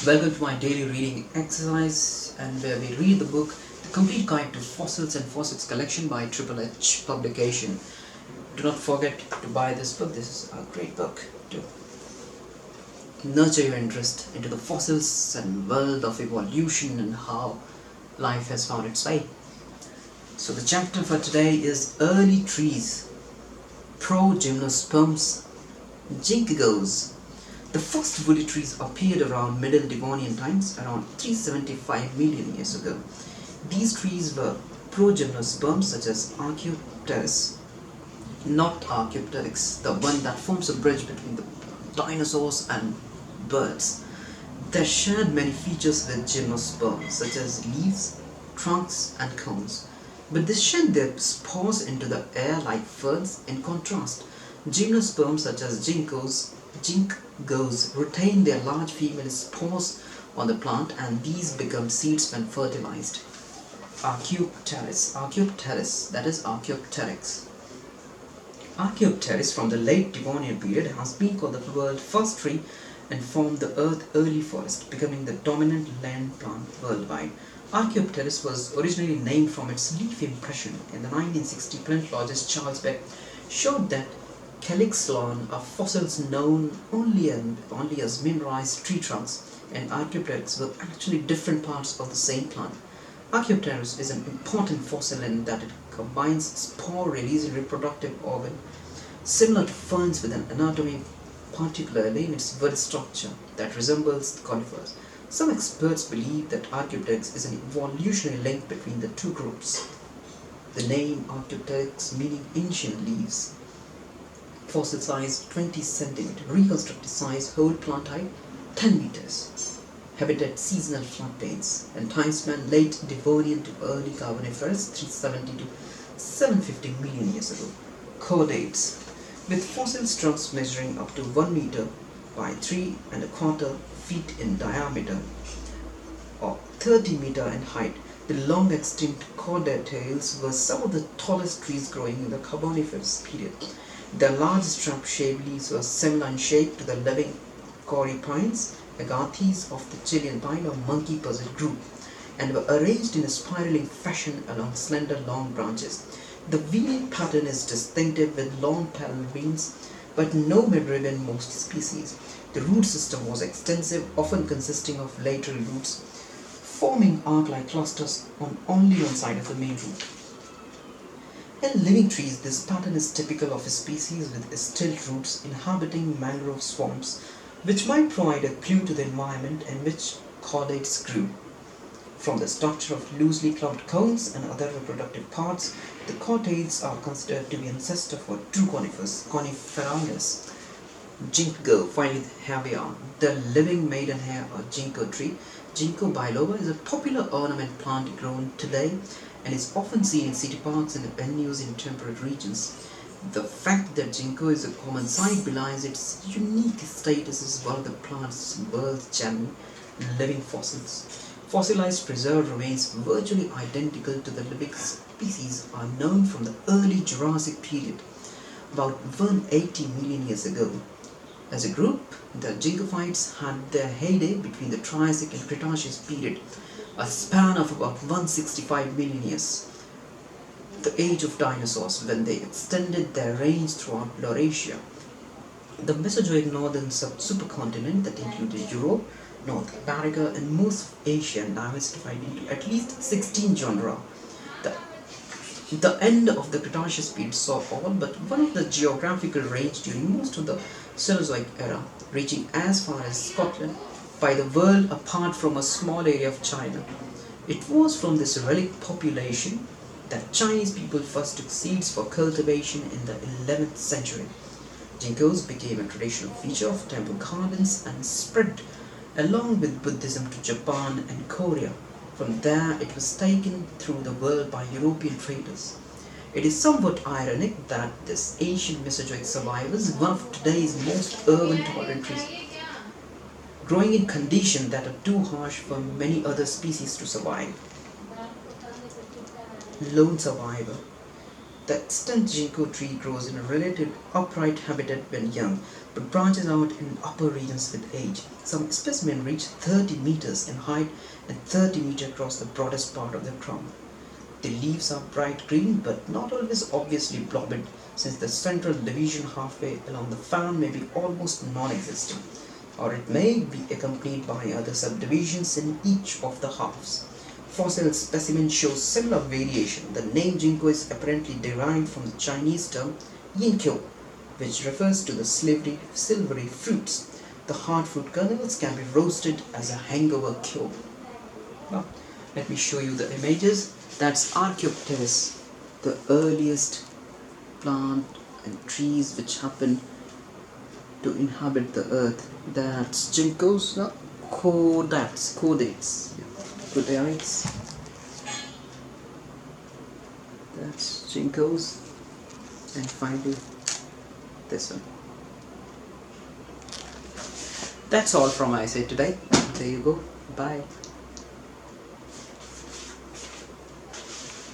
Welcome to my daily reading exercise, and where we read the book The Complete Guide to Fossils and Fossils Collection by Triple H Publication. Do not forget to buy this book. This is a great book to nurture your interest into the fossils and world of evolution and how life has found its way. So the chapter for today is Early Trees, Progymnosperms, Ginkgos. The first woody trees appeared around Middle Devonian times, around 375 million years ago. These trees were progymnosperms such as Archaeopteryx, not Archaeopteryx, the one that forms a bridge between the dinosaurs and birds. They shared many features with gymnosperms such as leaves, trunks and cones, but they shed their spores into the air like ferns. In contrast, gymnosperms such as Ginkgos retain their large female spores on the plant, and these become seeds when fertilized. Archaeopteryx, that is Archaeopteryx. Archaeopteryx from the late Devonian period has been called the world's first tree and formed the Earth's early forest, becoming the dominant land plant worldwide. Archaeopteryx was originally named from its leaf impression. In the 1960, paleontologist Charles Beck showed that calyx lawn are fossils known only as mineralized tree trunks, and Archaeopteryx were actually different parts of the same plant. Archaeopteryx is an important fossil in that it combines spore-releasing reproductive organ similar to ferns with an anatomy, particularly in its vertex structure, that resembles the conifers. Some experts believe that Archaeopteryx is an evolutionary link between the two groups. The name Archaeopteryx meaning ancient leaves. Fossil size 20 cm, reconstructed size whole plant height 10 meters. Habitat seasonal floodplains, and time span late Devonian to early Carboniferous 370 to 750 million years ago. Chordates, with fossil trunks measuring up to 1 meter by 3¼ feet in diameter or 30 meter in height. The long extinct chordatates were some of the tallest trees growing in the Carboniferous period. Their large strap-shaped leaves were similar in shape to the living corypines, agathis of the Chilean pine or monkey puzzle group, and were arranged in a spiraling fashion along slender long branches. The vein pattern is distinctive with long parallel veins, but no midrib in most species. The root system was extensive, often consisting of lateral roots, forming arc-like clusters on only one side of the main root. In living trees, this pattern is typical of a species with stilt roots inhabiting mangrove swamps, which might provide a clue to the environment in which chordates grew. From the structure of loosely clumped cones and other reproductive parts, the chordates are considered to be ancestor for true conifers, Coniferales. Ginkgo, finally here we are, the living maidenhair or ginkgo tree. Ginkgo biloba is a popular ornament plant grown today and is often seen in city parks and venues in temperate regions. The fact that ginkgo is a common sight belies its unique status as one of the plant's world-challenging living fossils. Fossilized preserved remains virtually identical to the living species are known from the early Jurassic period, about 180 million years ago. As a group, the ginkgophytes had their heyday between the Triassic and Cretaceous period, a span of about 165 million years, the age of dinosaurs, when they extended their range throughout Laurasia. The Mesozoic northern supercontinent that included Europe, North America and most of Asia diversified into at least 16 genera. The end of the Cretaceous period saw all but one of the geographical range during most of the Cenozoic era, reaching as far as Scotland by the world apart from a small area of China. It was from this relic population that Chinese people first took seeds for cultivation in the 11th century. Ginkgos became a traditional feature of temple gardens and spread along with Buddhism to Japan and Korea. From there, it was taken through the world by European traders. It is somewhat ironic that this ancient Mesozoic survivors is one of today's most urban tolerant trees, growing in conditions that are too harsh for many other species to survive. Lone survivor. The extant ginkgo tree grows in a relative upright habitat when young, but branches out in upper regions with age. Some specimens reach 30 meters in height and 30 meters across the broadest part of the crown. The leaves are bright green but not always obviously blobby, since the central division halfway along the fan may be almost non-existent, or it may be accompanied by other subdivisions in each of the halves. Fossil specimens show similar variation. The name ginkgo is apparently derived from the Chinese term yinkyo, which refers to the silvery fruits. The hard fruit kernels can be roasted as a hangover cure. Now, let me show you the images. That's Archaeopteris, the earliest plant and trees which happen to inhabit the earth. That's ginkgos, no? Codates. Codaites. That's ginkgos. And finally, this one. That's all from my side today. There you go. Bye.